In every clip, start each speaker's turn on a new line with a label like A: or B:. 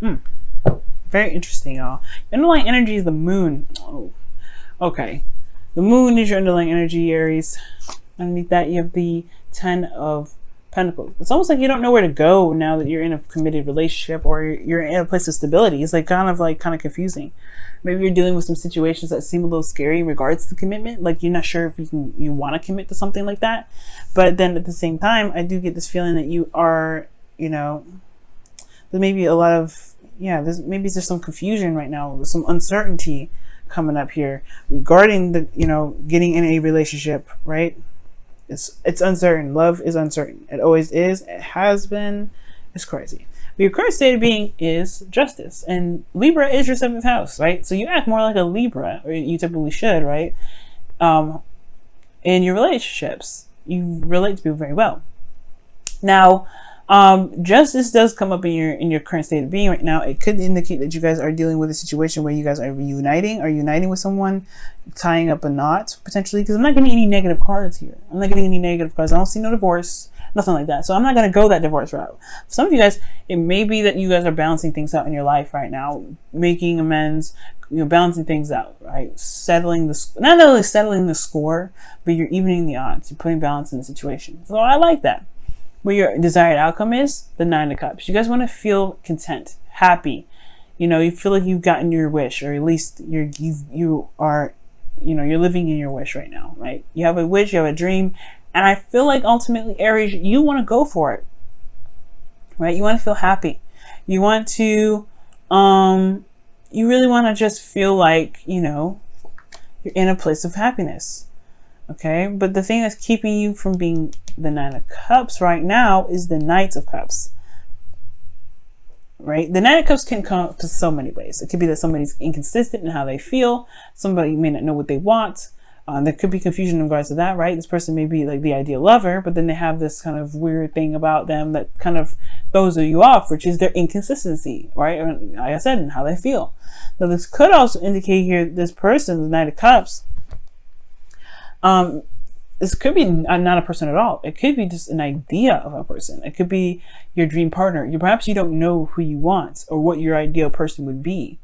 A: Hmm. Very interesting, y'all. Underlying energy is the moon. Oh, okay. The moon is your underlying energy, Aries. Underneath that, you have the 10 of Pentacles. It's almost like you don't know where to go now that you're in a committed relationship or you're in a place of stability. It's like kind of confusing. Maybe you're dealing with some situations that seem a little scary in regards to commitment. Like you're not sure if you want to commit to something like that. But then at the same time, I do get this feeling that you are, there may be a lot of, there's some confusion right now. There's some uncertainty coming up here regarding the, getting in a relationship, right? It's uncertain. Love is uncertain. It always is. It has been. It's crazy. But your current state of being is justice. And Libra is your 7th house, right? So you act more like a Libra, or you typically should, right? In your relationships. You relate to people very well. Now, justice does come up in your current state of being right now. It could indicate that you guys are dealing with a situation where you guys are uniting with someone, tying up a knot potentially, because I'm not getting any negative cards here. I'm not getting any negative cards. I don't see no divorce, nothing like that. So I'm not going to go that divorce route. For some of you guys, it may be that you guys are balancing things out in your life right now, making amends, balancing things out, right? Not only settling the score, but you're evening the odds. You're putting balance in the situation. So I like that. What your desired outcome is, the 9 of Cups. You guys want to feel content, happy. You feel like you've gotten your wish, or at least you're living in your wish right now, right? You have a wish, you have a dream, and I feel like ultimately, Aries, you want to go for it, right? You want to feel happy. You want to, you really want to just feel like, you're in a place of happiness. Okay, but the thing that's keeping you from being the 9 of Cups right now is the Knight of Cups. Right? The 9 of Cups can come to so many ways. It could be that somebody's inconsistent in how they feel. Somebody may not know what they want. There could be confusion in regards to that, right? This person may be like the ideal lover, but then they have this kind of weird thing about them that kind of throws you off, which is their inconsistency, right? Or, like I said, in how they feel. Now, this could also indicate here this person, the 9 of Cups, this could be not a person at all. It could be just an idea of a person. It could be your dream partner. Perhaps you don't know who you want or what your ideal person would be.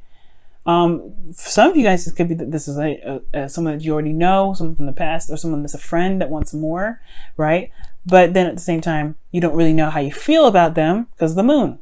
A: For some of you guys, it could be that this is someone that you already know, someone from the past, or someone that's a friend that wants more, right? But then at the same time, you don't really know how you feel about them because of the moon.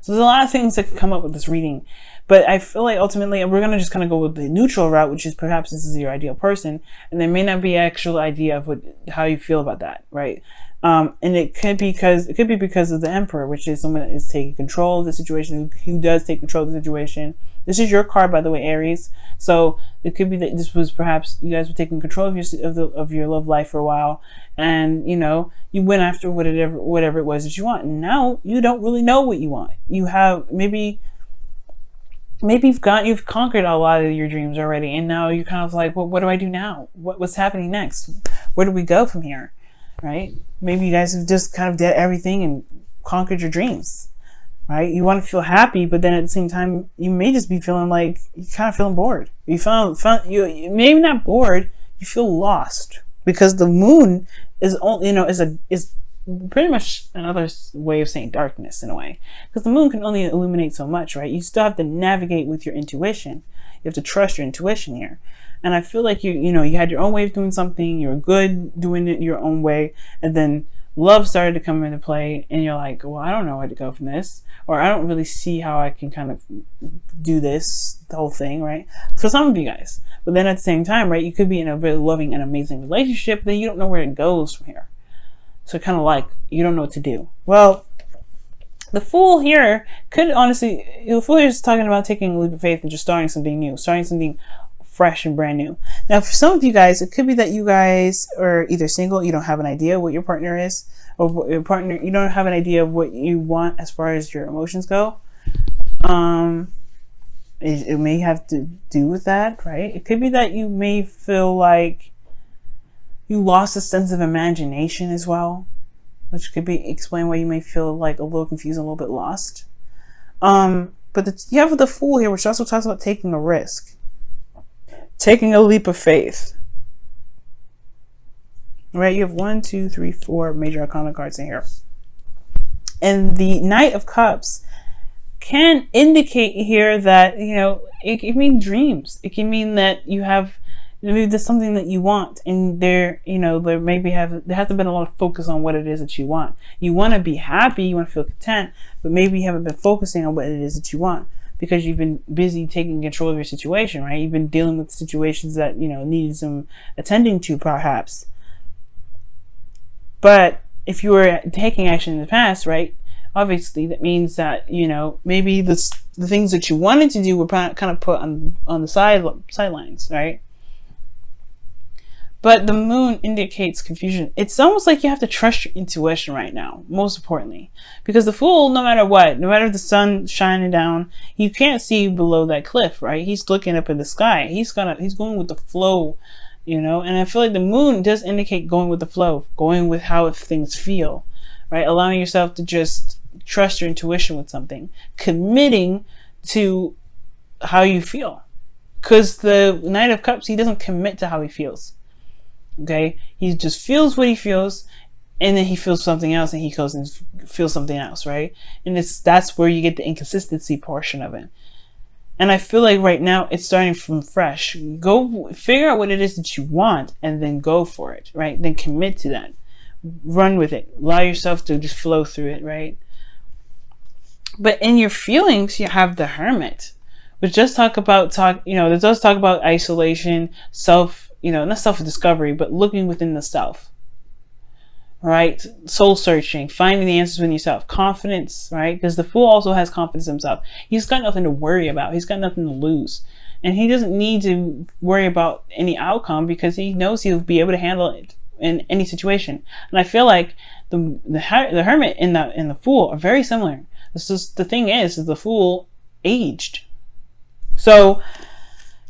A: So there's a lot of things that can come up with this reading. But I feel like ultimately we're going to just kind of go with the neutral route, which is perhaps this is your ideal person. And there may not be an actual idea of how you feel about that, right? And it could be because of the Emperor, which is someone that is taking control of the situation, who does take control of the situation. This is your card, by the way, Aries. So it could be that this was perhaps you guys were taking control of your love life for a while, and you went after whatever it was that you want. And now you don't really know what you want. You have maybe you've conquered a lot of your dreams already, and now you're kind of like, well, what do I do now? What's happening next? Where do we go from here? Right? Maybe you guys have just kind of did everything and conquered your dreams. Right? You want to feel happy, but then at the same time, you may just be feeling like you're kind of feeling bored. You maybe not bored. You feel lost because the moon is is pretty much another way of saying darkness in a way, because the moon can only illuminate so much, right? You still have to navigate with your intuition. You have to trust your intuition here. And I feel like you had your own way of doing something. You were good doing it your own way, and then love started to come into play, and you're like, well, I don't know where to go from this, or I don't really see how I can kind of do the whole thing, right? For some of you guys. But then at the same time, right, you could be in a really loving and amazing relationship, but then you don't know where it goes from here. So kind of like, you don't know what to do. Well, the Fool here the Fool here is talking about taking a leap of faith and just starting something new, starting something fresh and brand new. Now, for some of you guys, it could be that you guys are either single, you don't have an idea what your partner is, or your partner, you don't have an idea of what you want as far as your emotions go. It may have to do with that, right? It could be that you may feel like you lost a sense of imagination as well, which could explain why you may feel like a little confused, a little bit lost. But you have the Fool here, which also talks about taking a risk. Taking a leap of faith. Right? You have 1, 2, 3, 4 major arcana cards in here. And the Knight of Cups can indicate here that, it can mean dreams. It can mean that you have, maybe there's something that you want, and there has been a lot of focus on what it is that you want. You want to be happy, you want to feel content, but maybe you haven't been focusing on what it is that you want because you've been busy taking control of your situation, right? You've been dealing with situations that, need some attending to, perhaps. But if you were taking action in the past, right, obviously that means that, maybe the things that you wanted to do were kind of put on the sidelines, right? But the moon indicates confusion. It's almost like you have to trust your intuition right now, most importantly. Because the Fool, no matter what, no matter the sun shining down, you can't see below that cliff, right? He's looking up in the sky. He's going with the flow, And I feel like the moon does indicate going with the flow, going with how things feel, right? Allowing yourself to just trust your intuition with something. Committing to how you feel. Because the Knight of Cups, he doesn't commit to how he feels. Okay, he just feels what he feels, and then he feels something else, and he goes and feels something else, right? And that's where you get the inconsistency portion of it. And I feel like right now it's starting from fresh. Go figure out what it is that you want, and then go for it, right? Then commit to that, run with it, allow yourself to just flow through it, right? But in your feelings, you have the Hermit, which does talk about isolation, not self-discovery, but looking within the self, right? Soul searching, finding the answers within yourself, confidence, right? Because the Fool also has confidence in himself. He's got nothing to worry about. He's got nothing to lose. And he doesn't need to worry about any outcome because he knows he'll be able to handle it in any situation. And I feel like the Hermit and the Fool are very similar. The thing is the Fool aged. So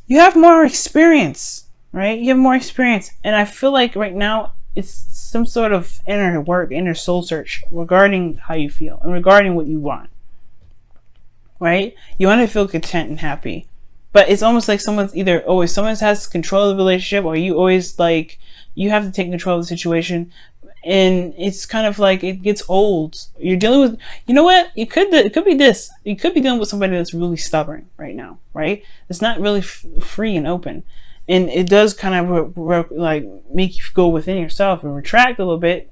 A: you have more experience. Right? You have more experience. And I feel like right now it's some sort of inner soul search regarding how you feel and regarding what you want. Right? You want to feel content and happy. But it's almost like someone has control of the relationship, or you always you have to take control of the situation. And it's kind of like it gets old. You're dealing with, it could be this. You could be dealing with somebody that's really stubborn right now, right? It's not really free and open. And it does kind of make you go within yourself and retract a little bit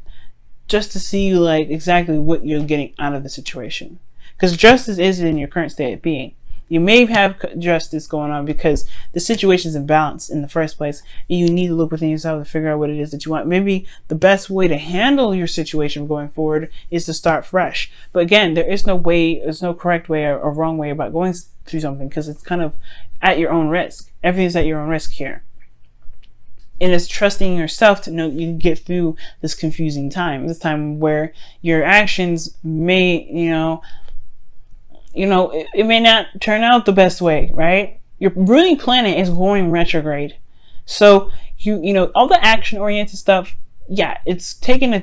A: just to see exactly what you're getting out of the situation. Because justice isn't in your current state of being. You may have justice going on because the situation is imbalanced in the first place, and you need to look within yourself to figure out what it is that you want. Maybe the best way to handle your situation going forward is to start fresh. But again, there's no correct way or wrong way about going through something, because it's kind of at your own risk. Everything's at your own risk here. And it's trusting yourself to know that you can get through this confusing time. This time where your actions may, it may not turn out the best way, right? Your ruling planet is going retrograde. So all the action-oriented stuff, yeah, it's kind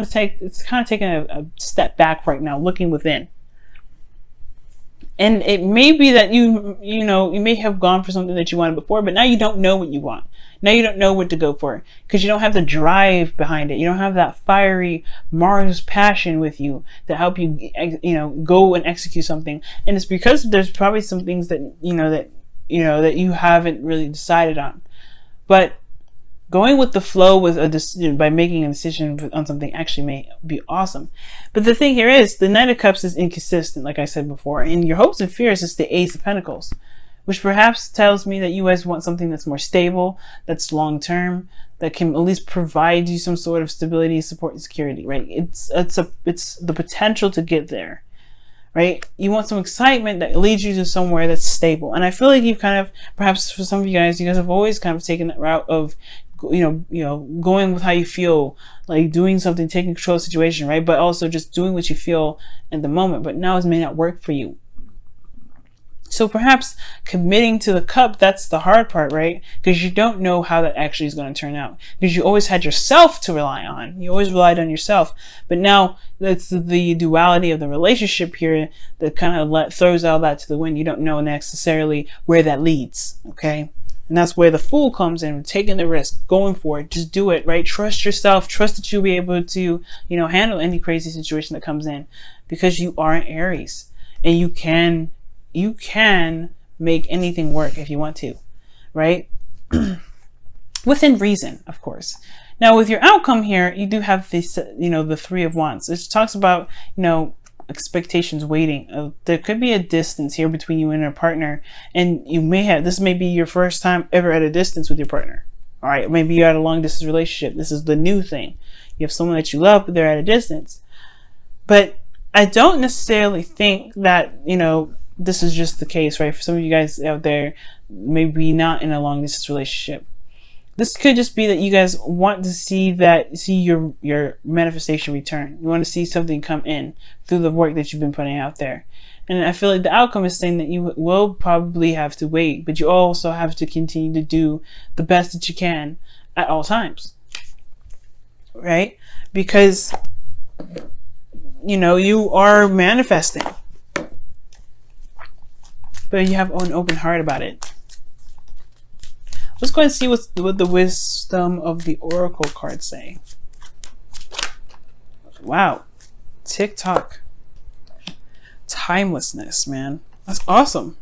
A: of taking a step back right now, looking within. And it may be that you may have gone for something that you wanted before, but now you don't know what you want. Now you don't know what to go for because you don't have the drive behind it. You don't have that fiery Mars passion with you to help you, go and execute something. And it's because there's probably some things that that you haven't really decided on. But going with the flow by making a decision on something actually may be awesome. But the thing here is the Knight of Cups is inconsistent, like I said before, and your hopes and fears is the Ace of Pentacles, which perhaps tells me that you guys want something that's more stable, that's long-term, that can at least provide you some sort of stability, support, and security, right? It's the potential to get there, right? You want some excitement that leads you to somewhere that's stable. And I feel like you've kind of, perhaps for some of you guys have always kind of taken that route of going with how you feel, like doing something, taking control of the situation, right? But also just doing what you feel in the moment. But now it may not work for you. So perhaps committing to the cup, that's the hard part, right? Because you don't know how that actually is going to turn out. Because you always had yourself to rely on. You always relied on yourself. But now that's the duality of the relationship here that kind of throws all that to the wind. You don't know necessarily where that leads, okay? And that's where the Fool comes in, taking the risk, going for it. Just do it, right? Trust yourself. Trust that you'll be able to, handle any crazy situation that comes in, because you are an Aries. and you can make anything work if you want to, right? Within reason, of course. Now with your outcome here, you do have this, the Three of Wands. It talks about, expectations waiting. There could be a distance here between you and your partner, and this may be your first time ever at a distance with your partner. All right, maybe you're at a long distance relationship. This is the new thing. You have someone that you love, but they're at a distance. But I don't necessarily think that, this is just the case, right? For some of you guys out there, maybe not in a long distance relationship. This could just be that you guys want to see your manifestation return. You want to see something come in through the work that you've been putting out there. And I feel like the outcome is saying that you will probably have to wait, but you also have to continue to do the best that you can at all times, right? Because, you are manifesting, but you have an open heart about it. Let's go and see what the wisdom of the oracle cards say. Wow. TikTok. Timelessness, man. That's awesome.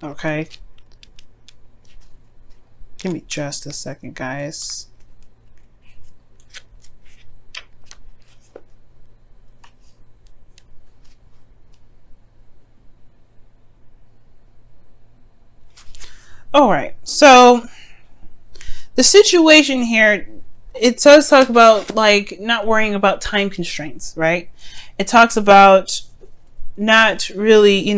A: Okay. Give me just a second, guys. All right, so the situation here, it does talk about like not worrying about time constraints, right? It talks about not really,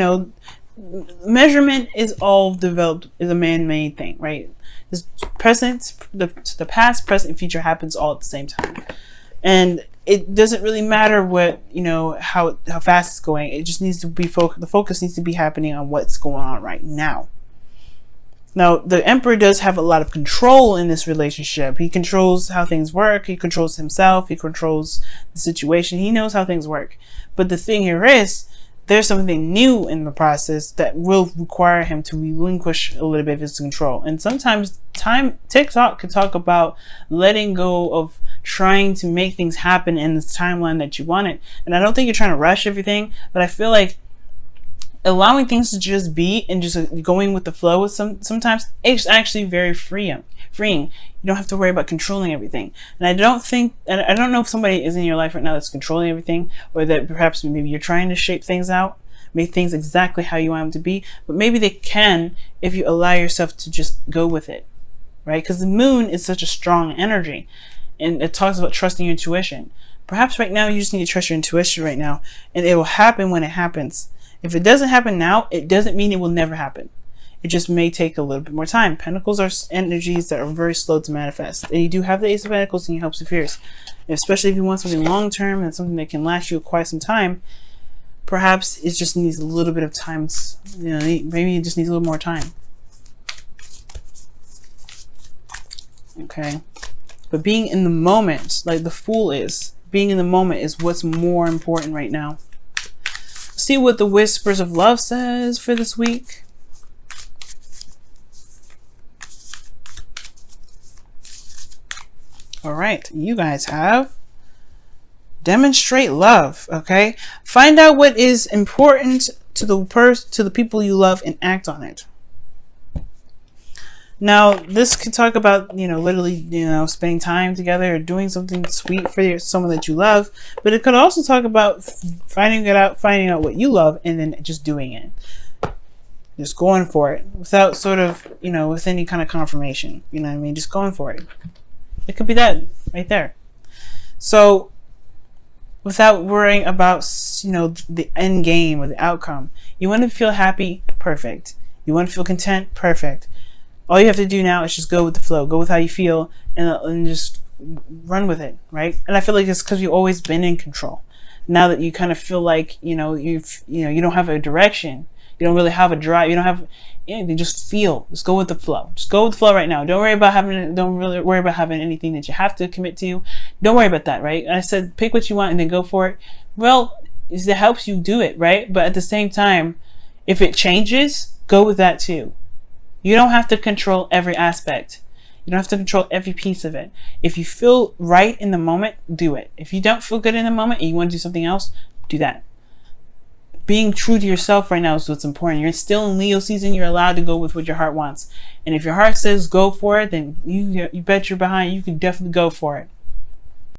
A: measurement is all developed, is a man-made thing, right? This present, the past, present, future happens all at the same time, and it doesn't really matter what how fast it's going. It just needs to be the focus needs to be happening on what's going on right now. Now, the Emperor does have a lot of control in this relationship. He controls how things work. He controls himself. He controls the situation. He knows how things work. But the thing here is, there's something new in the process that will require him to relinquish a little bit of his control. And sometimes TikTok can talk about letting go of trying to make things happen in the timeline that you wanted. And I don't think you're trying to rush everything, but I feel like allowing things to just be and just going with the flow with sometimes it's actually very freeing. You don't have to worry about controlling everything. And I don't know if somebody is in your life right now that's controlling everything, or that perhaps maybe you're trying to shape things out, make things exactly how you want them to be, but maybe they can if you allow yourself to just go with it, right? Because the moon is such a strong energy, and it talks about trusting your intuition. Perhaps right now you just need to trust your intuition right now, and it will happen when it happens. If it doesn't happen now, it doesn't mean it will never happen. It just may take a little bit more time. Pentacles are energies that are very slow to manifest. And you do have the Ace of Pentacles in your hopes and fears. Especially if you want something long term and something that can last you quite some time, perhaps it just needs a little bit of time. Maybe it just needs a little more time. Okay. But being in the moment, like the Fool is, being in the moment is what's more important right now. See what the Whispers of Love says for this week. All right, you guys have demonstrate love. Okay, find out what is important to the people you love and act on it. Now, this could talk about, literally, spending time together or doing something sweet for someone that you love. But it could also talk about finding out what you love and then just doing it. Just going for it without sort of, with any kind of confirmation. You know what I mean? Just going for it. It could be that right there. So, without worrying about, the end game or the outcome. You want to feel happy? Perfect. You want to feel content? Perfect. All you have to do now is just go with the flow, go with how you feel, and just run with it, right? And I feel like it's because you've always been in control. Now that you kind of feel like you don't have a direction, you don't really have a drive, you don't have anything. Just feel, just go with the flow. Just go with the flow right now. Don't really worry about having anything that you have to commit to. Don't worry about that, right? I said pick what you want and then go for it. Well, it helps you do it, right? But at the same time, if it changes, go with that too. You don't have to control every aspect. You don't have to control every piece of it. If you feel right in the moment, do it. If you don't feel good in the moment and you want to do something else, do that. Being true to yourself right now is what's important. You're still in Leo season. You're allowed to go with what your heart wants. And if your heart says go for it, then you bet you're behind. You can definitely go for it.